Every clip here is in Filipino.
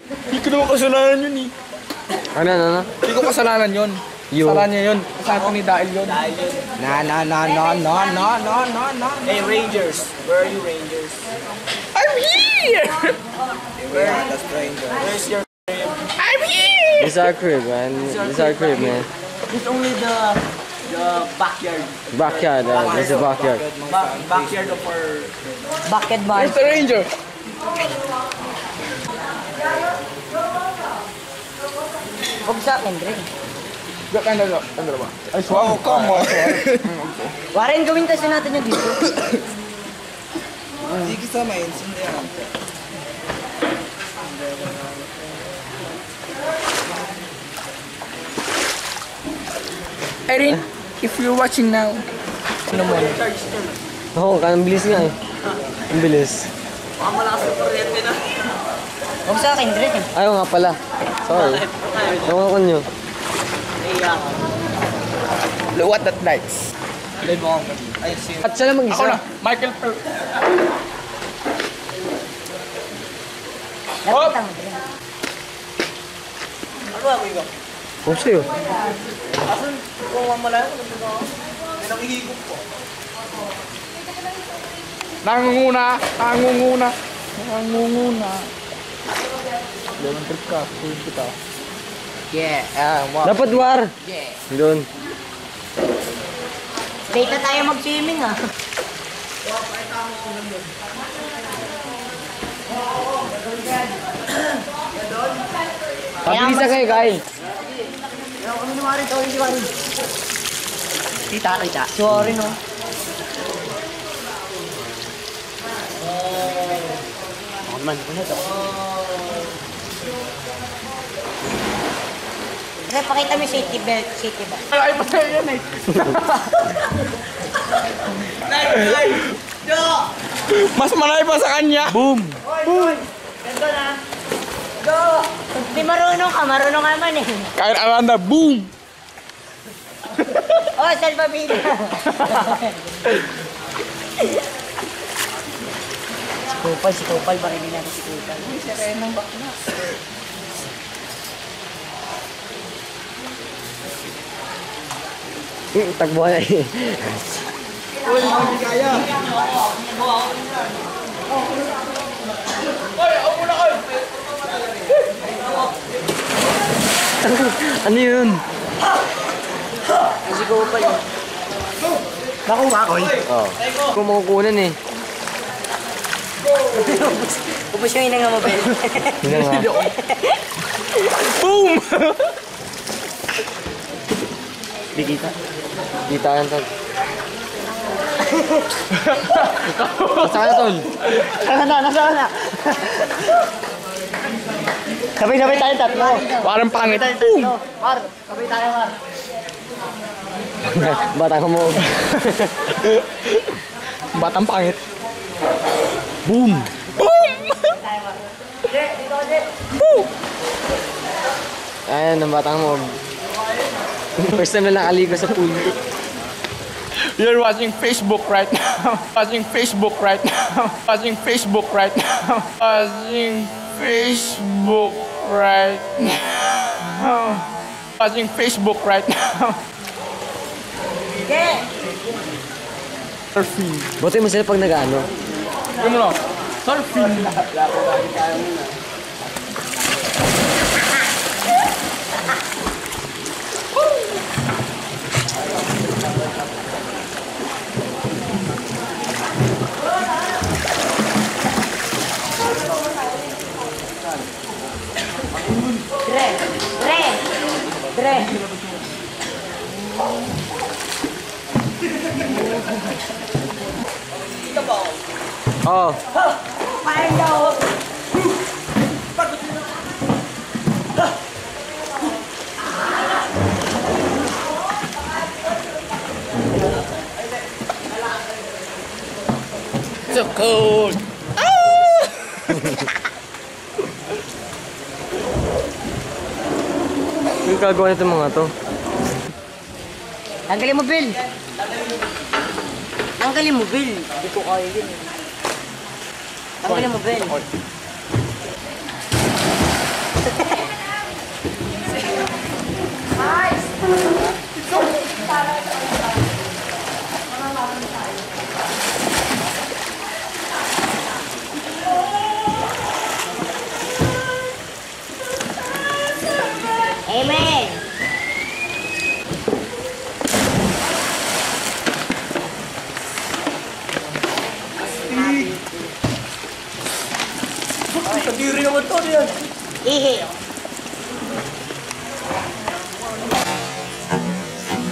Hindi ko naman kasalanan yun eh. Ano? Hindi ko kasalanan yun. Kasalanan niya yun. Kasalanan ni Dahil yun. No. Hey, Rangers. Where are you, Rangers? I'm here! Where? The stranger. Where's your... I'm here! This is our crib, man. This is our crib, man. It's only the backyard. Backyard, this is the backyard. Backyard of our... Bakit ba? Where's the ranger? Huwag sa akin, Dre. Ganda ba? Ay, swam. Oh, come on. Warren, gawin kasi natin yung dito. Hindi kita maintindihan. Erin, if you're watching now. Ano mo? Oo, ang bilis nga eh. Ang bilis. Baka malakas ang kuryente na. Huwag sa akin, Dre. Ayaw nga pala. Sorry. Ewan ko nyo. Look what that likes. Ay, see. At siya lang Ako mag-isa. na, Michael Pearl. Lapitan mo, Dre. Ano ba, Wigo? Kung sa'yo. Asan? Kung mamalayan ko, may nakihigop ko. Nangunguna. Lemon trip ka, tulad kita. Yeah. Dapat war. Yeah. Doon. Date na tayo mag-swimming, ah. Pabilisan kayo, Kyle. Ano ni Warren? Sorry, si Warren. Kita. Sorry, no? Dre, pakita mo yung safety belt. Ay, pa sa'yo yan eh. Mas malay pa sa kanya. Boom! Ganda na. Go! Di marunong ka man eh. Kyle Aranda, boom! Oh, salbabida. Si Kupal, barilin natin si Kupal. Uy, serenang bakla. Takbo na eh. Uy, hindi kaya. Uy, ako muna kayo. Ano yun? Si Kupal. Nakuha ko eh. Oo. Kung makukunan eh. Ubus yung inang mo, Ben. Yun na nga. Boom! Di kita. Kita yan, tol. Nasaan na, tol? Nasa na. Sabay-sabay tayo tatlo. Parang pangit. Boom! Mar, sabay tayo, Mar. Batang mo. Batang pangit. Boom! Boom! Boom! Ayan, ang batang mo. First time na nakaligo sa pool. You're watching Facebook right now. Watching Facebook right now. Watching Facebook right now. Watching Facebook right now. Watching Facebook right now. Surfing. Buti mo sila pag nag-ano. Ano lang? Surfing. Dre. Oo. Parang daw. So cold. Yung gagawa nito mga to. Tanggalin mo, Bill. Tanggalin mo, Bill. Hindi ko kaya yun. Tanggalin mo, Bill. Amen! Kadiri naman to yan. Ihi.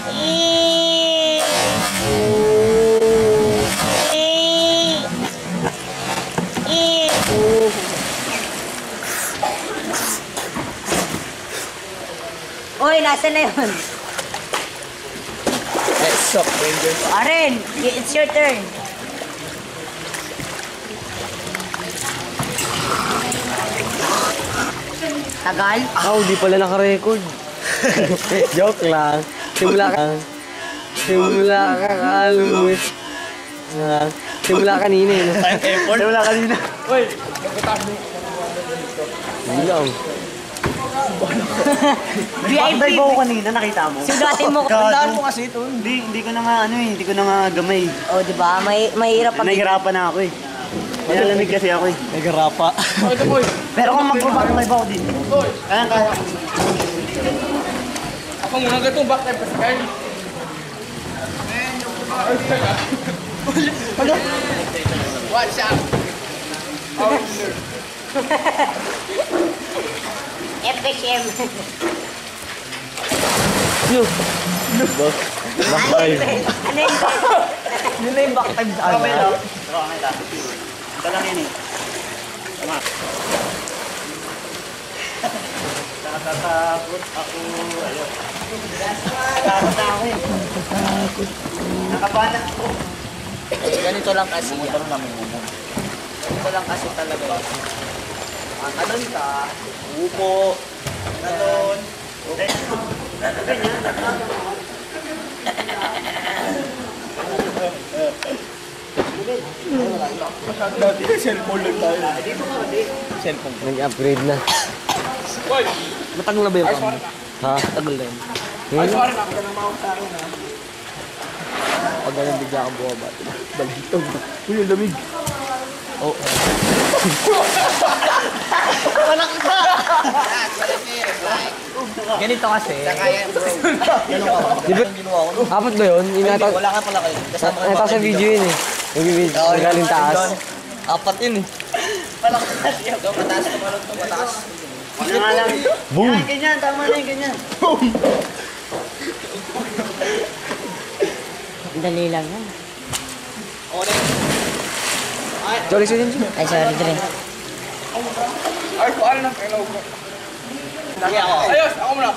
Ihi. Ihi. Uy, nasa na yun? Let's up, Rangers. Aren, it's your turn. Tagal? Di pala naka-record. Joke lang. Simula ka kaluwit. Simula kanina eh. Wala kanina. Hindi lang. VIP. Dive ako kanina, nakita mo. Sugatin mo. Tandaan mo kasi ito. Hindi ko na nga hindi ko na nga gamay. Oh, di ba? Mahirap pag... Nahihirapan na ako eh. Nilalamig kasi ako eh. Nagarapa. Pero kung mag-dive ako din. Kaya. Ako muna gatong back time kasi kayo. Watch out! FHM. Bakay. Ano yun? Yun na yung back time sa ano. Pero kamay. Ito lang yun eh. Tama. Nakatakot ako. Ayun. Nakatakot ako eh. Nakabahan ako. Ganito lang kasi yan. Ganito lang kasi talaga. Ang talon ka, upo, talon. Dati cellphone lang tayo. Cellphone. Nag-upgrade na. Boy! Matagal na ba yung Ayos kamo? na. Ha? Tagal na yun. Ayos na. Pag ganun bigla kang buwaba. Balhitog. Uy, ang lamig. Oh. Ganito kasi. Di ba? Apat ba yun? Inata Wala ka pala kayo. Kasama ka sa video yun eh. Nag-video. Nagaling taas. Apat yun eh. Palakas kasi. Ito, mataas ka pala ito, mataas. Ano nga lang. Boom! Yan, ganyan. Tama na yung ganyan. Dali lang yan. Sorry, sorry. Ay, sorry, Dre. Ayos ko, ano na kailaw ko. Ayos, ako muna.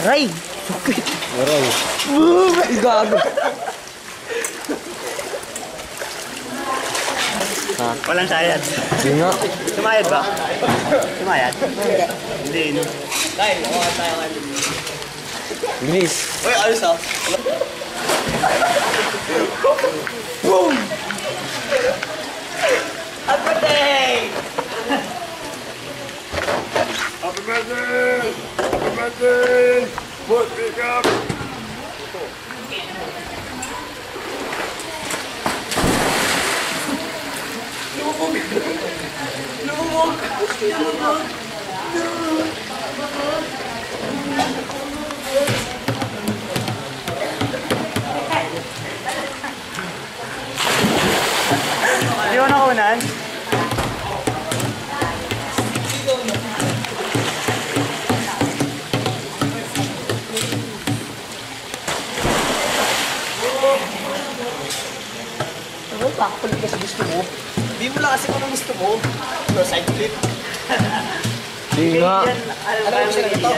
Aray! Aray. Gago. Walang sayad. Yun nga. Sumayad ba? Sumayad? Hindi. No? Dahil, mga tayo nga. Bilis. Uy, ayos ah. Happy birthday! Happy birthday! Happy birthday! Put it up! Di ko nakaunan? Ano pa? Kulit ka sa gusto mo. Di mo lang kasi kung gusto mo. No, side flip. Yun nga. Ano yung sila ito?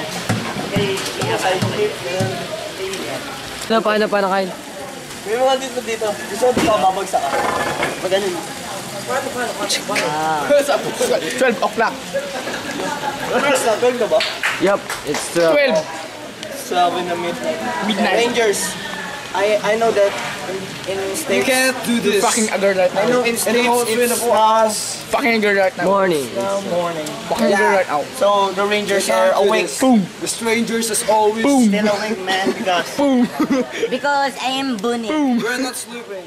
Side flip. Ano pa nakain? May mga dito. Gusto ko dito babagsak ka. Pag ganun. 12 o'clock. First na, 12 na ba? Yup, it's 12. 12. Sabi na midnight. Midnight. Rangers, I know that You can't do this. Fucking a girl right now. I know in States it's Fucking a girl right now. Morning. morning. Fucking a girl right now. So the Rangers are awake. Boom. The strangers as always. Boom. Still awake, man, because Because I am bunny. we're not sleeping.